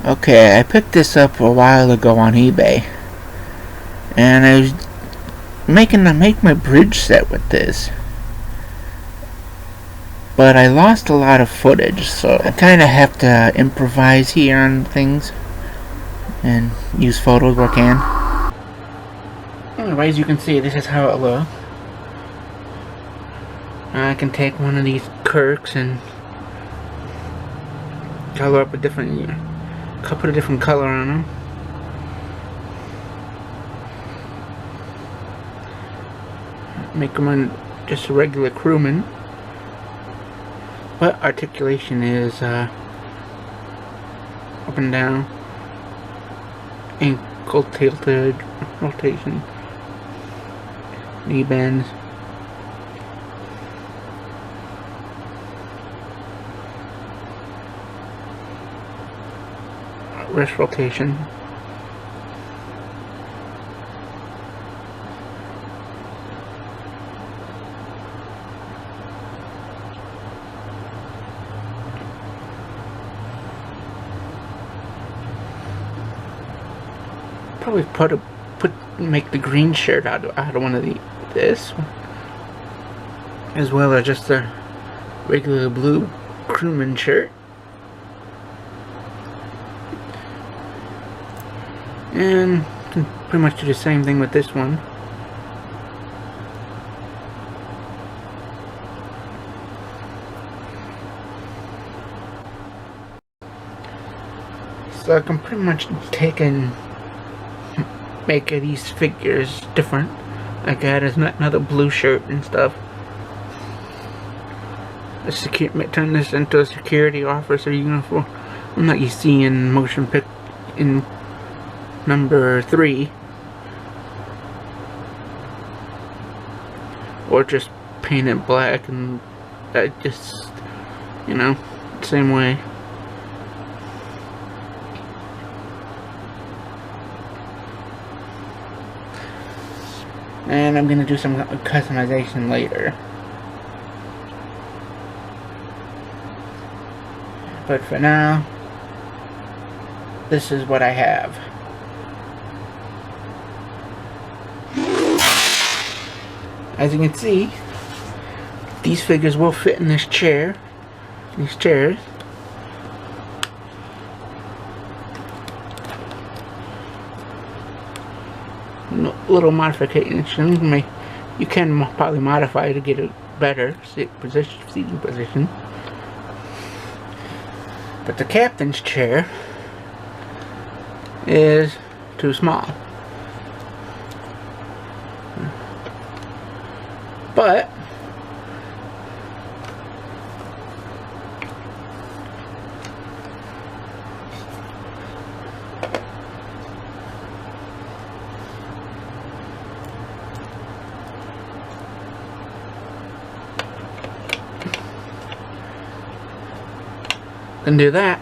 Okay, I picked this up a while ago on eBay, and I was make my bridge set with this, but I lost a lot of footage, so I kind of have to improvise here on things and use photos where I can. Anyway, as you can see, this is how it looks. I can take one of these Kirks and color up a different, put a different color on them. Make them just a regular crewman, but articulation is up and down, ankle tilted rotation, knee bends. Wrist rotation. Probably make the green shirt out of one of this, as well as just a regular blue crewman shirt. And can pretty much do the same thing with this one. So I can pretty much make these figures different. Like I had another blue shirt and stuff. Turn this into a security officer uniform that you see in motion pic in number 3, or just paint it black and just, same way. And I'm gonna do some customization later, but for now, this is what I have. As you can see, these figures will fit in these chairs. Little modifications. You can probably modify to get a better seating position. But the captain's chair is too small. But can do that.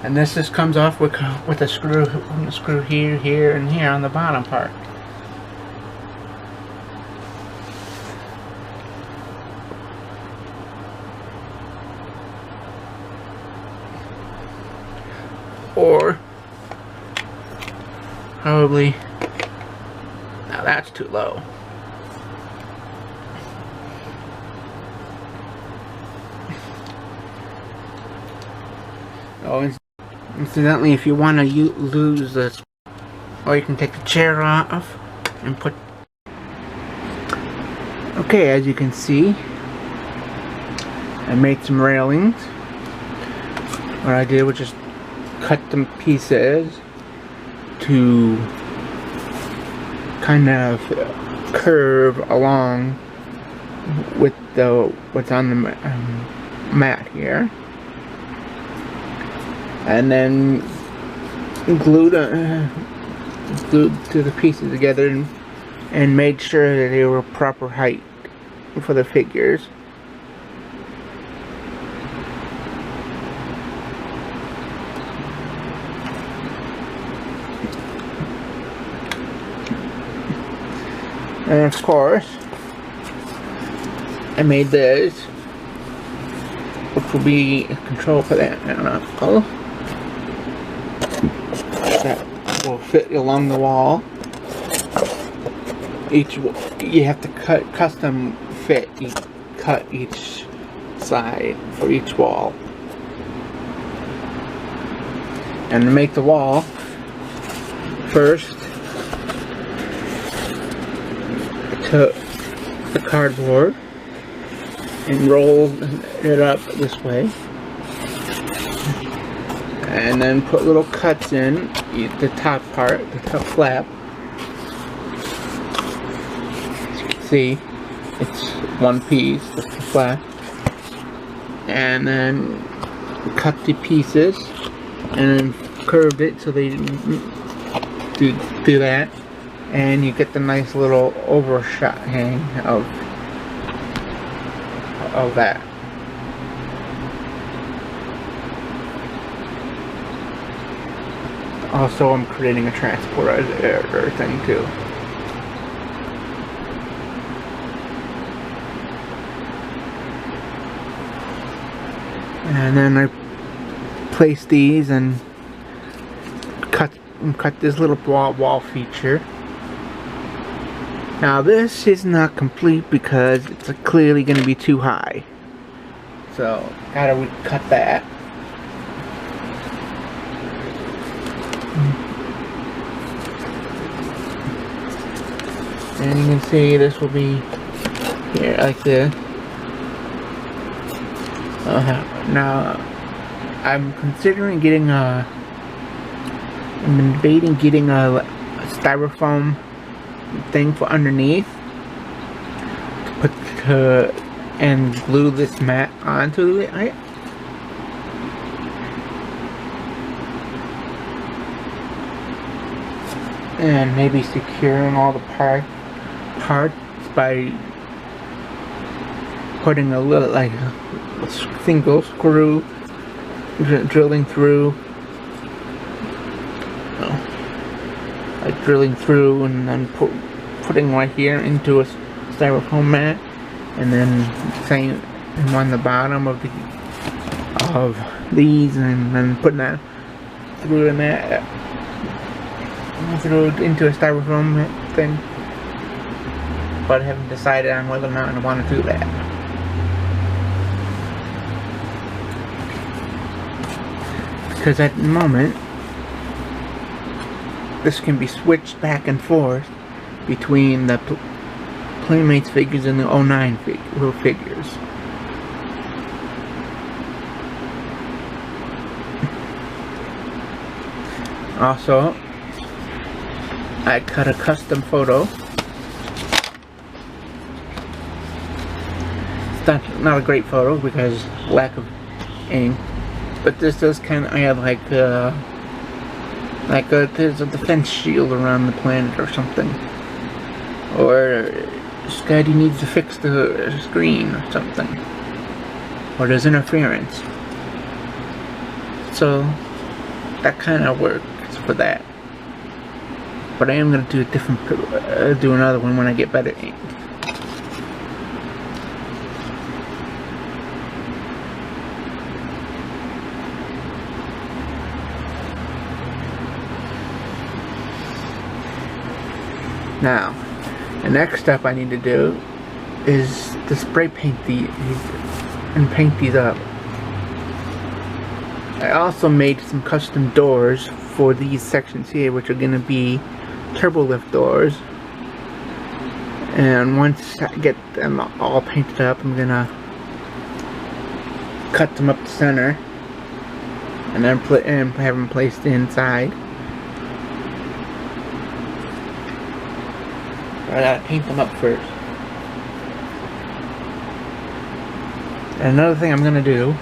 And this just comes off with a screw here, and here on the bottom part. Or probably, now that's too low. Oh, incidentally, if you want to lose this, or you can take the chair off and put. Okay, as you can see, I made some railings. What I did was just cut them pieces to kind of curve along with what's on the mat here, and then glued to the pieces together and made sure that they were proper height for the figures. And of course, I made this with will be a control for that knuckle that will fit along the wall. You have to custom fit cut each side for each wall. And to make the wall, first I took the cardboard and rolled it up this way, and then put little cuts in the top part, the top flap. As you can see, it's one piece, the flap, and then cut the pieces and then curved it so they do that, and you get the nice little overshot hang of that. Also, I'm creating a transporter thing too. And then I place these and cut this little wall feature. Now this is not complete because it's clearly going to be too high, so gotta cut that. And you can see this will be here like this. Now I'm considering getting I'm debating getting a styrofoam thing for underneath to put and glue this mat onto it. And maybe securing all the parts by putting a little, like a single screw drilling through, like drilling through, and then putting right here into a styrofoam mat, and then same on the bottom of these, and then putting that through the mat, through into a styrofoam thing. But I haven't decided on whether or not I want to do that. Because at the moment, this can be switched back and forth between the Playmates figures and the 09 figures. Also, I cut a custom photo. It's not a great photo because lack of ink, but this does kind of add there's a defense shield around the planet or something, or Scotty needs to fix the screen or something, or there's interference. So that kind of works for that. But I am going to do do another one when I get better ink. Now, the next step I need to do is to spray paint these and paint these up. I also made some custom doors for these sections here, which are going to be turbo lift doors. And once I get them all painted up, I'm going to cut them up the center and then have them placed inside. I gotta paint them up first. And another thing I'm gonna do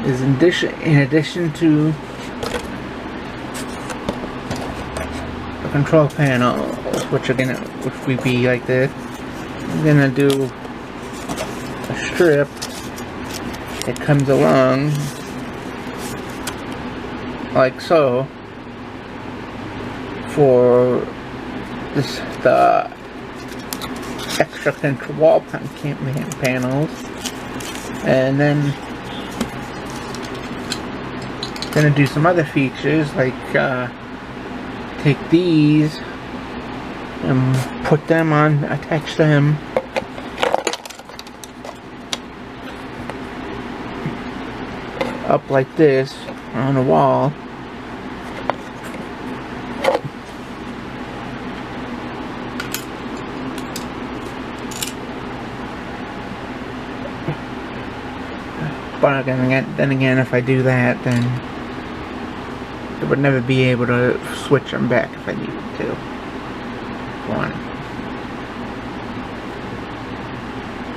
is in addition to the control panels, which would be like this, I'm gonna do a strip that comes along like so for the extra control wall panels, And then gonna do some other features like take these and put them on, attach them up like this on a wall. But then again, if I do that, then I would never be able to switch them back if I needed to. One.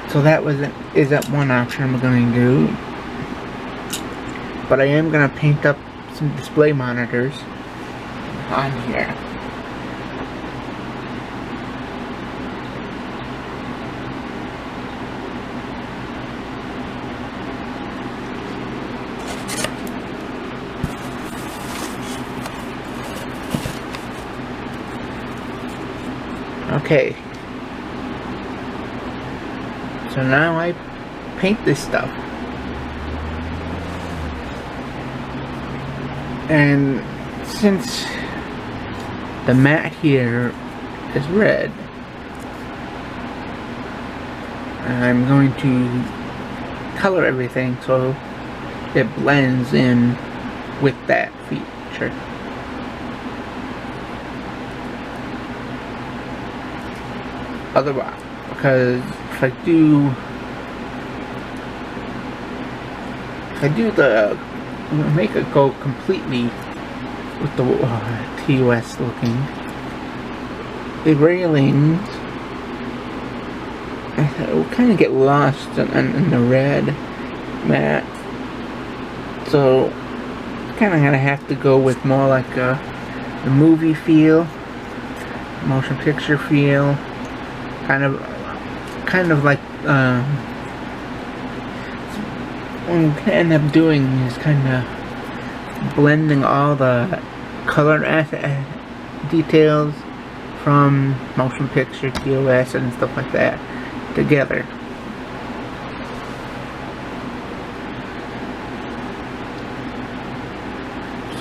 So that is that one option I'm going to do. But I am going to paint up some display monitors on here. Okay, so now I paint this stuff, and since the mat here is red, I'm going to color everything so it blends in with that feature. Otherwise, because if I do make it go completely with the TOS looking, the railings will kind of get lost in the red mat, so kind of gonna have to go with more like a movie feel, motion picture feel. Kind of like what I'm gonna end up doing is kind of blending all the color details from motion picture, TOS, and stuff like that together.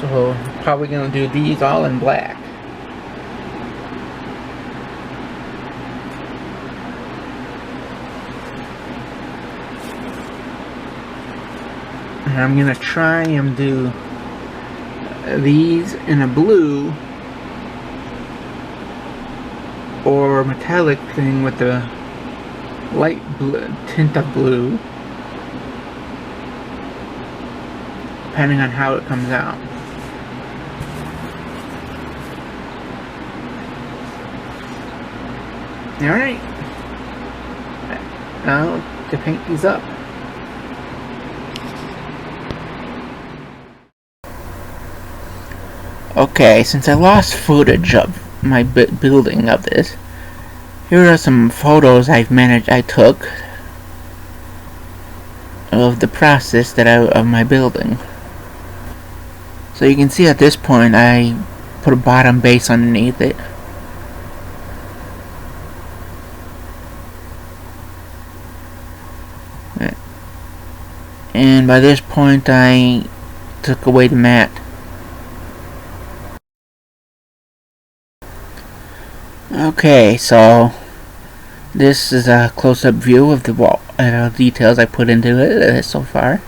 So probably gonna do these all in black. And I'm gonna try and do these in a blue or metallic thing with the light blue tint of blue, depending on how it comes out. Alright, now to paint these up. Okay, since I lost footage of my building of this, here are some photos I took of the process of my building. So you can see at this point I put a bottom base underneath it. And by this point I took away the mat. Okay, so this is a close-up view of the wall details I put into it so far.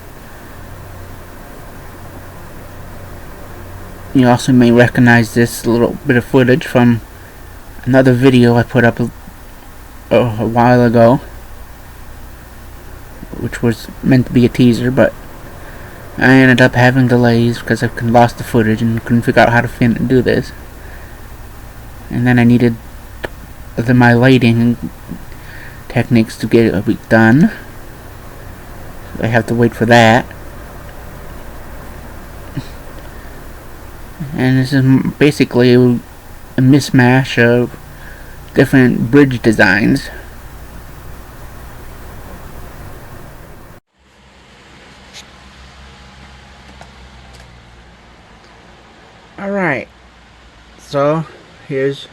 You also may recognize this little bit of footage from another video I put up a while ago, which was meant to be a teaser, but I ended up having delays because I lost the footage and couldn't figure out how to do this. And then I needed my lighting techniques to get it done. I have to wait for that. And this is basically a mismatch of different bridge designs. Alright, so here's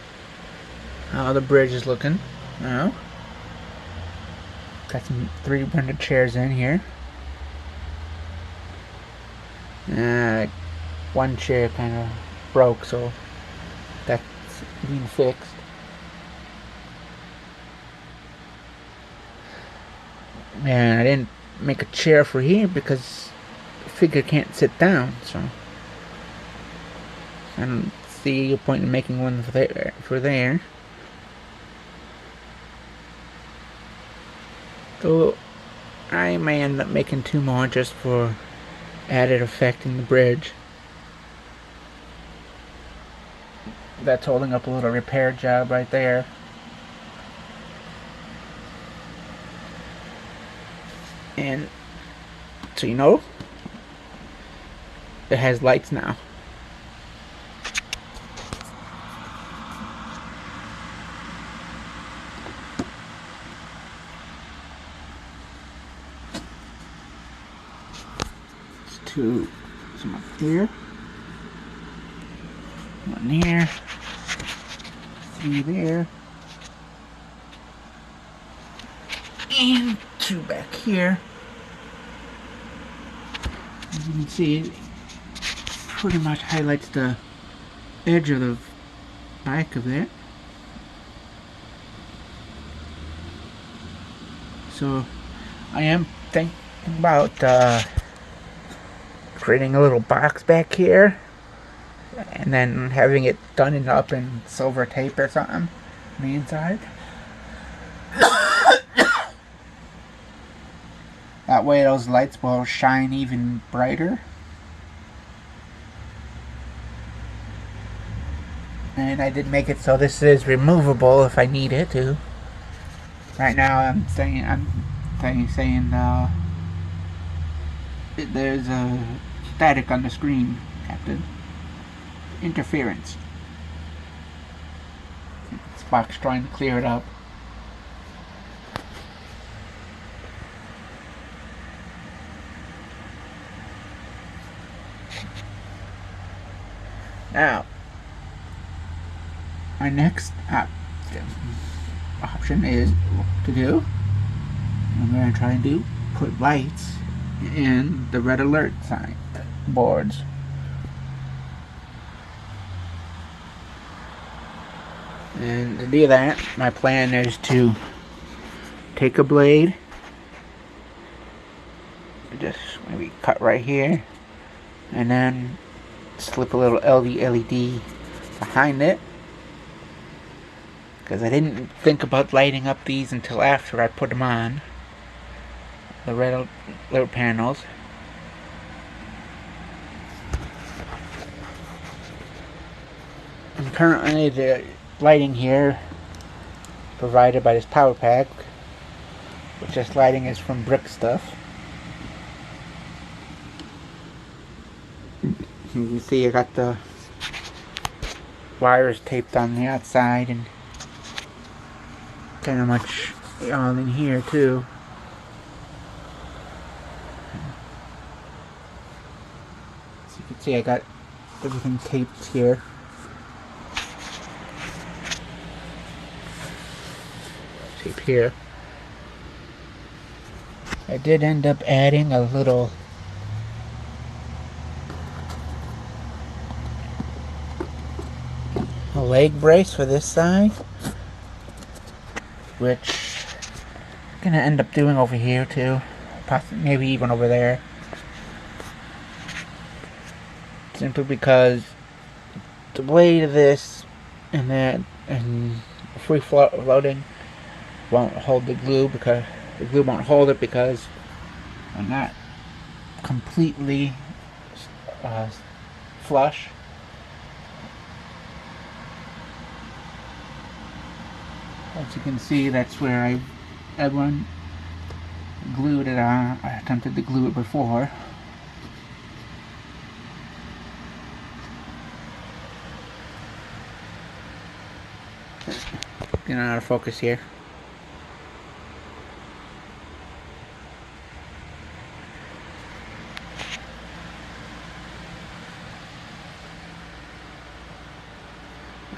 how the bridge is looking now. Got some 300 chairs in here. One chair kind of broke, so that's being fixed. And I didn't make a chair for here because the figure can't sit down, so I don't see a point in making one for there. So I may end up making 2 more just for added effect in the bridge. That's holding up a little repair job right there. And so you know, it has lights now. Some up here, one here, 3 there, and 2 back here. As you can see, it pretty much highlights the edge of the back of it. So I am thinking about creating a little box back here and then having it done up in silver tape or something on the inside. That way those lights will shine even brighter. And I did make it so this is removable if I need it to. Right now I'm saying there's a static on the screen, Captain. Interference. Spock's trying to clear it up. Now, my next option is to do, I'm going to try and do, put lights in the red alert sign boards. And to do that, my plan is to take a blade, just maybe cut right here, and then slip a little LED behind it, because I didn't think about lighting up these until after I put them on, the red alert panels. And currently the lighting here provided by this power pack, which this lighting is from Brick Stuff. You can see I got the wires taped on the outside and kind of much all in here too. So you can see I got everything taped here. Tape here. I did end up adding a little leg brace for this side, which I'm gonna end up doing over here too, possibly maybe even over there, simply because the blade of this and that and free floating won't hold the glue, because the glue won't hold it because I'm not completely flush. As you can see, that's where I glued it on. I attempted to glue it before. Getting out of focus here.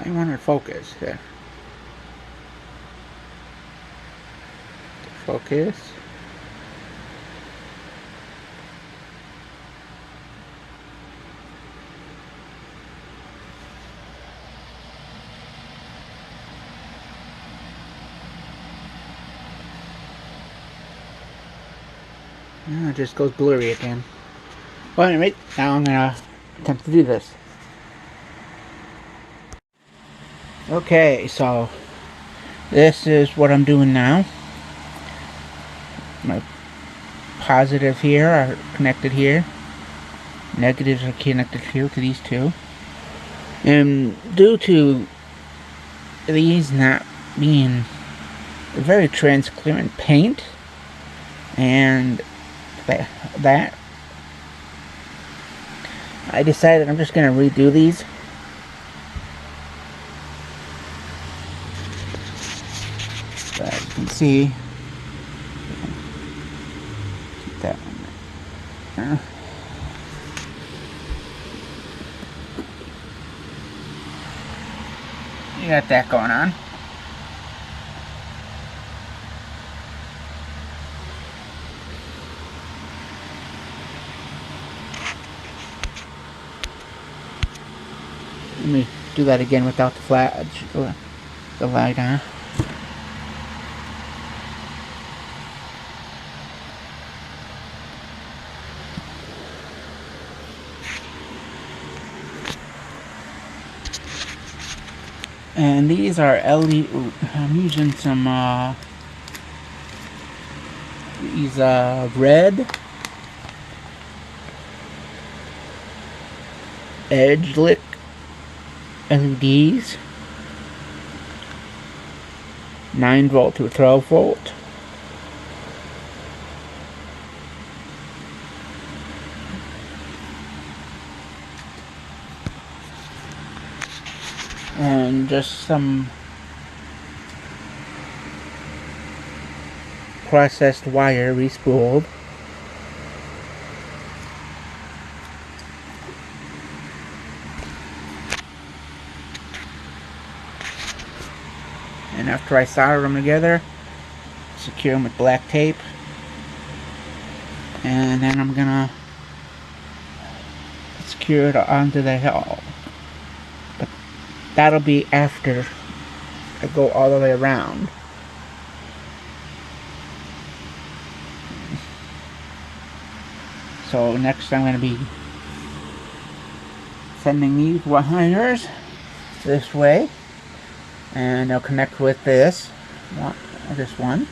I want to focus here. Focus. Oh, it just goes blurry again. Well, anyway, now I'm gonna attempt to do this. Okay, so this is what I'm doing now. My positives here are connected here. Negatives are connected here to these two. And due to these not being very transparent paint, and that I decided I'm just going to redo these. But as you can see, keep that one there. You got that going on. Let me do that again without the light on. And these are LED. I'm using some these red edge lit LEDs, 9-volt to 12-volt. And just some processed wire re-spooled. And after I solder them together, secure them with black tape. And then I'm gonna secure it onto the hull. But that'll be after I go all the way around. So next I'm gonna be sending these wires this way. And I'll connect with this one,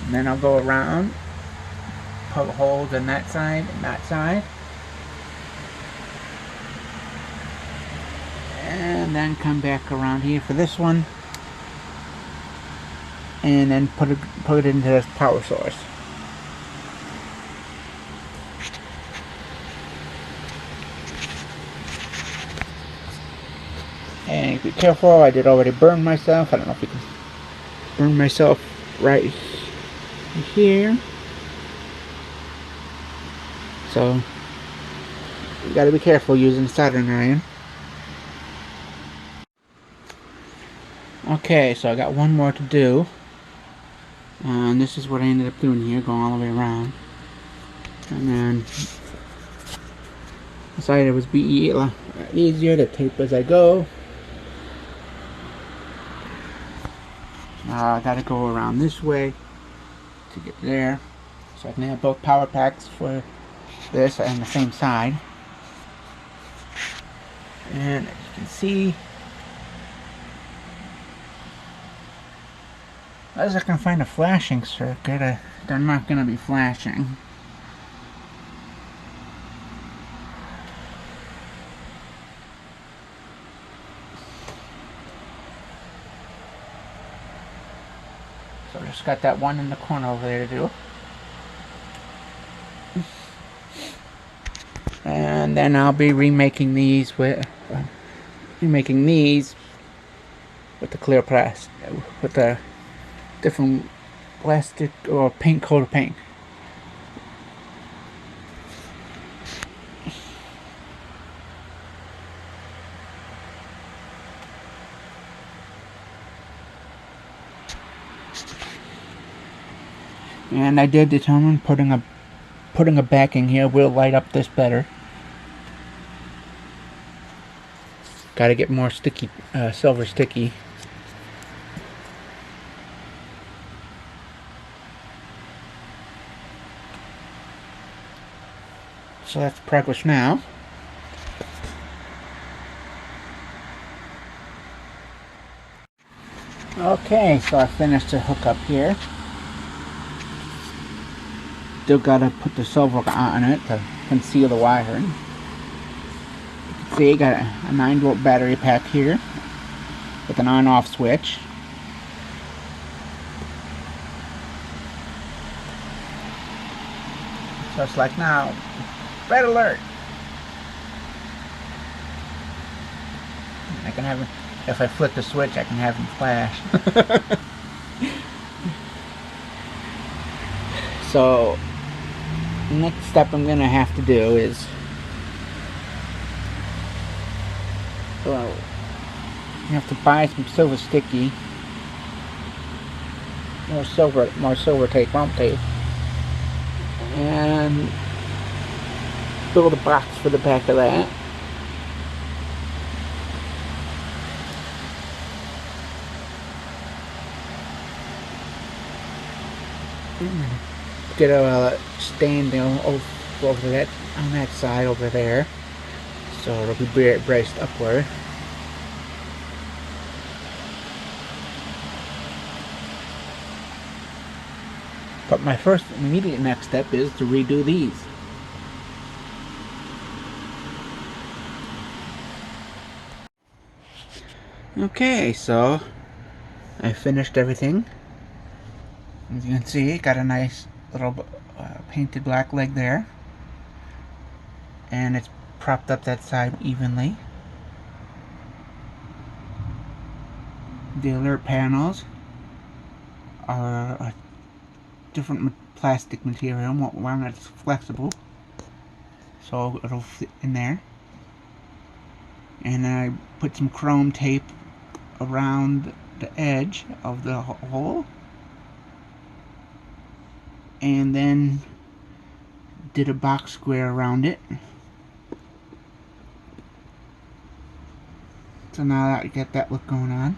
and then I'll go around, put holes in that side and that side, and then come back around here for this one, and then put it into this power source. And be careful, I did already burn myself. I don't know if you can burn myself right here. So you gotta be careful using soldering iron. Okay, so I got one more to do. And this is what I ended up doing here, going all the way around. And then decided it would be easier to tape as I go. I gotta go around this way to get there, so I can have both power packs for this and the same side. And as you can see, as I can find a flashing circuit, they're not gonna be flashing. So I just got that one in the corner over there to do. And then I'll be remaking these with the clear plastic, with the different plastic or paint coat of paint. And I did determine putting a backing here will light up this better. Gotta get more sticky, silver sticky. So that's progress now. Okay, so I finished the hookup here. Still gotta put the silver on it to conceal the wiring. You can see, got a 9-volt battery pack here with an on-off switch. So it's like now, red alert. I can have, if I flip the switch, I can have them flash. So, next step I'm gonna have to do is, well, you have to buy some silver sticky, more silver tape, bump tape, and build a box for the back of that. Get a stand over that, on that side over there, so it'll be braced upward. But my first immediate next step is to redo these. Okay, so I finished everything. As you can see, got a nice little painted black leg there, and it's propped up that side evenly. The alert panels are a different plastic material, one that's flexible, so it'll fit in there. And I put some chrome tape around the edge of the hole, and then did a box square around it. So now that I get that look going on.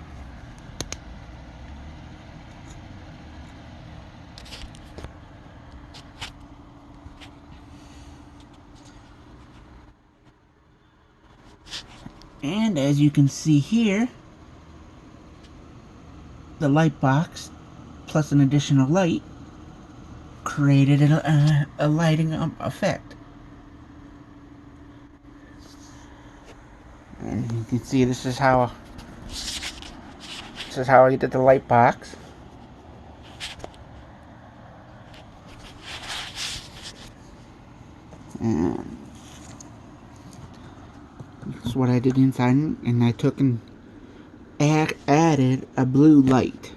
And as you can see here, the light box plus an additional light created a lighting effect. And you can see this is how I did the light box. And this is what I did inside, and I took and added a blue light.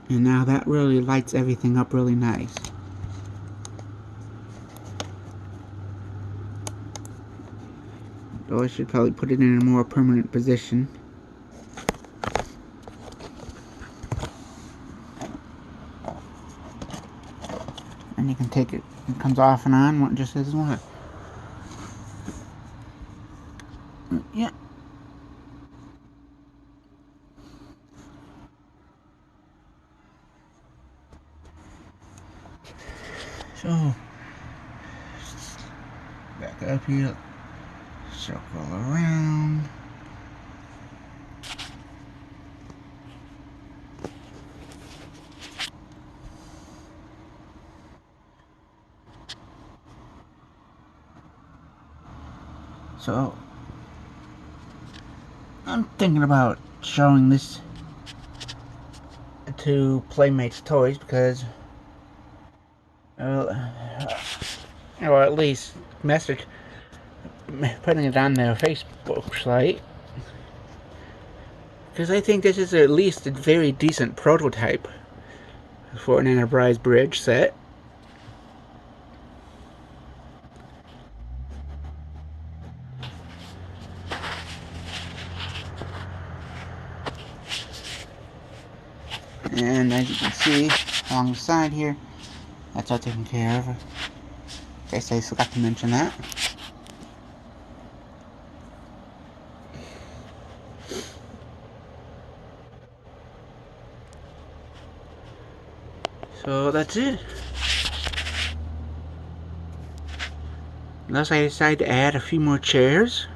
And now that really lights everything up really nice. So I should probably put it in a more permanent position. And you can take it, it comes off and on just as one. Yeah. So, back up here, circle around. So, I'm thinking about showing this to Playmates Toys because, or at least putting it on their Facebook site, because I think this is at least a very decent prototype for an Enterprise bridge set. And as you can see along the side here, that's all taken care of. In case I forgot to mention that. So that's it. unless I decide to add a few more chairs,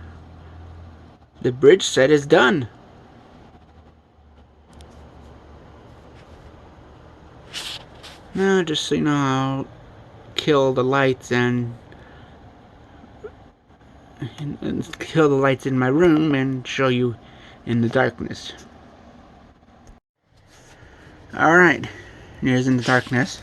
the bridge set is done. Now, just so you know, I'll kill the lights and kill the lights in my room and show you in the darkness. Alright, here's in the darkness.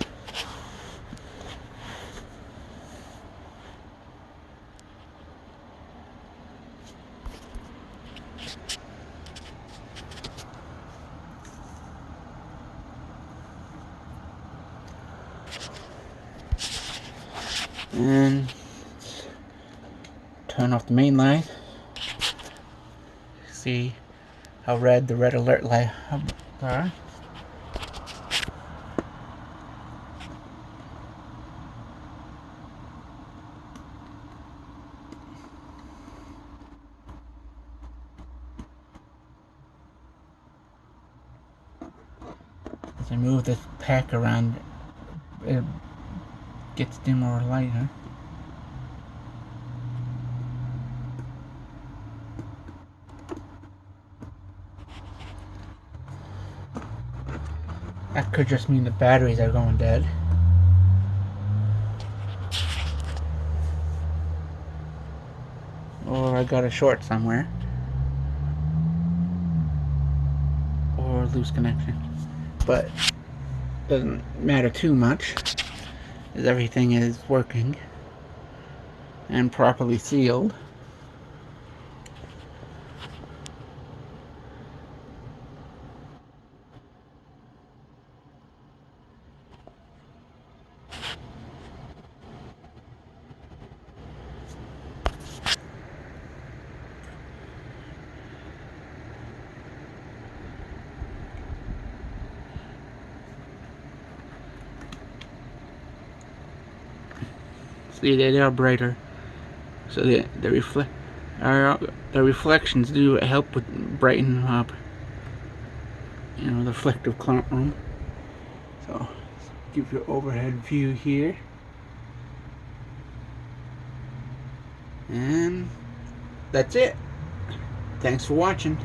And turn off the main light. See how red the red alert light are. As I move this pack around, it gets dimmer or lighter. That could just mean the batteries are going dead. Or I got a short somewhere. Or loose connection. But doesn't matter too much, as everything is working and properly sealed. See, they are brighter, so the reflections do help with brightening up, you know, the reflective clock room. So, let's give you an overhead view here, and that's it. Thanks for watching.